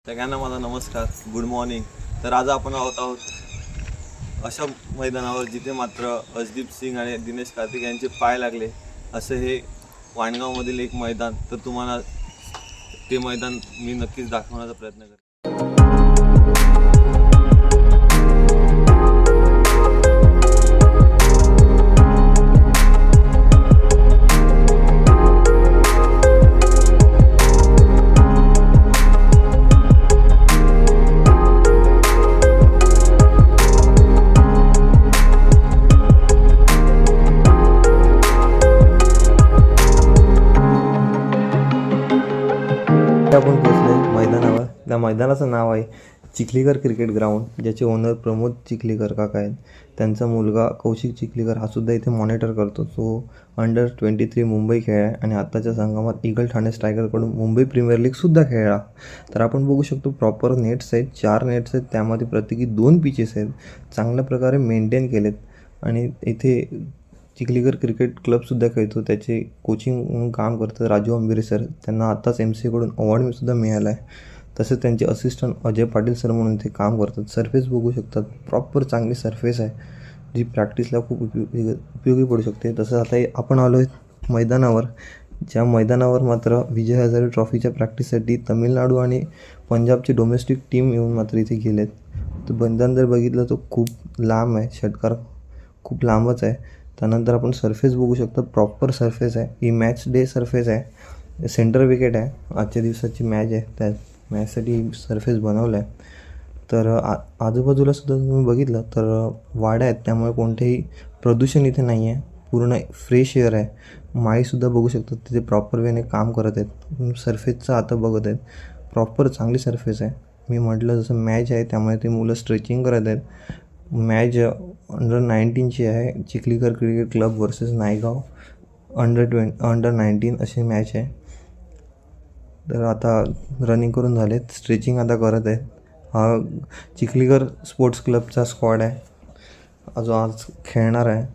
सगळ्यांना माझा नमस्कार, गुड मॉर्निंग. तर आज आपण आहोत अशा मैदानावर जिथे मात्र अर्शदीप सिंग आणि दिनेश कार्तिक यांचे पाय लागले. असं हे वाणगावमधील एक मैदान. तर तुम्हाला ते मैदान मी नक्कीच दाखवण्याचा प्रयत्न करेन. आपण पोचलो मैदानावर. त्या मैदानाचं नाव आहे चिखलीकर क्रिकेट ग्राउंड, ज्याचे ओनर प्रमोद चिखलीकर काका आहेत. त्यांचा मुलगा कौशिक चिखलीकर हा सुद्धा इथे मॉनिटर करतो. तो अंडर-23 मुंबई खेळला आणि आत्ताच्या संघात ईगल ठाणे स्ट्रायकरकडून मुंबई प्रीमियर लीगसुद्धा खेळला. तर आपण बघू शकतो प्रॉपर नेट्स आहेत, 4 नेट्स आहेत, त्यामध्ये प्रत्येकी 2 पिचेस आहेत, चांगल्या प्रकारे मेंटेन केलेत. आणि इथे चिखलीकर क्रिकेट क्लबसुद्धा खेळतो. त्याचे कोचिंग म्हणून काम करतात राजू आंबिरे सर. त्यांना आत्ताच MCAकडून अवॉर्डसुद्धा मिळाला आहे. तसेच त्यांचे असिस्टंट अजय पाटील सर म्हणून ते काम करतात. सरफेस बघू शकतात, प्रॉपर चांगली सरफेस आहे, जी प्रॅक्टिसला खूप उपयोगी पडू शकते. तसं आता आपण आलो आहे मैदानावर, ज्या मैदानावर मात्र विजय हजारे ट्रॉफीच्या प्रॅक्टिससाठी तमिळनाडू आणि पंजाबची डोमेस्टिक टीम येऊन मात्र इथे गेलेत. तर मैदान जर बघितलं तर खूप लांब आहे, षटकार खूप लांबच आहे. त्यानंतर आपण सरफेस बघू शकतो, प्रॉपर सरफेस आहे. ही मॅच डे सरफेस आहे, सेंटर विकेट आहे, आजच्या दिवसाची मॅच आहे, त्या मॅचसाठी सरफेस बनवलं आहे. तर आजूबाजूलासुद्धा तुम्ही बघितलं तर वाड्या आहेत, त्यामुळे कोणतेही प्रदूषण इथे नाही आहे, पूर्ण फ्रेश एअर आहे. माळीसुद्धा बघू शकतात तिथे प्रॉपर वेने काम करत आहेत. सरफेसचं आता बघत आहेत, प्रॉपर चांगली सरफेस आहे. मी म्हटलं जसं मॅच आहे त्यामुळे ते मुलं स्ट्रेचिंग करत आहेत. मॅच अंडर-19ची आहे, Chikhlikar cricket club versus Naigaon under nineteen अशी मॅच आहे. तर आता रनिंग करून झालेत, स्ट्रेचिंग आता करत आहेत. हा चिखलीकर स्पोर्ट्स क्लबचा स्क्वॉड आहे, जो आज खेळणार आहे.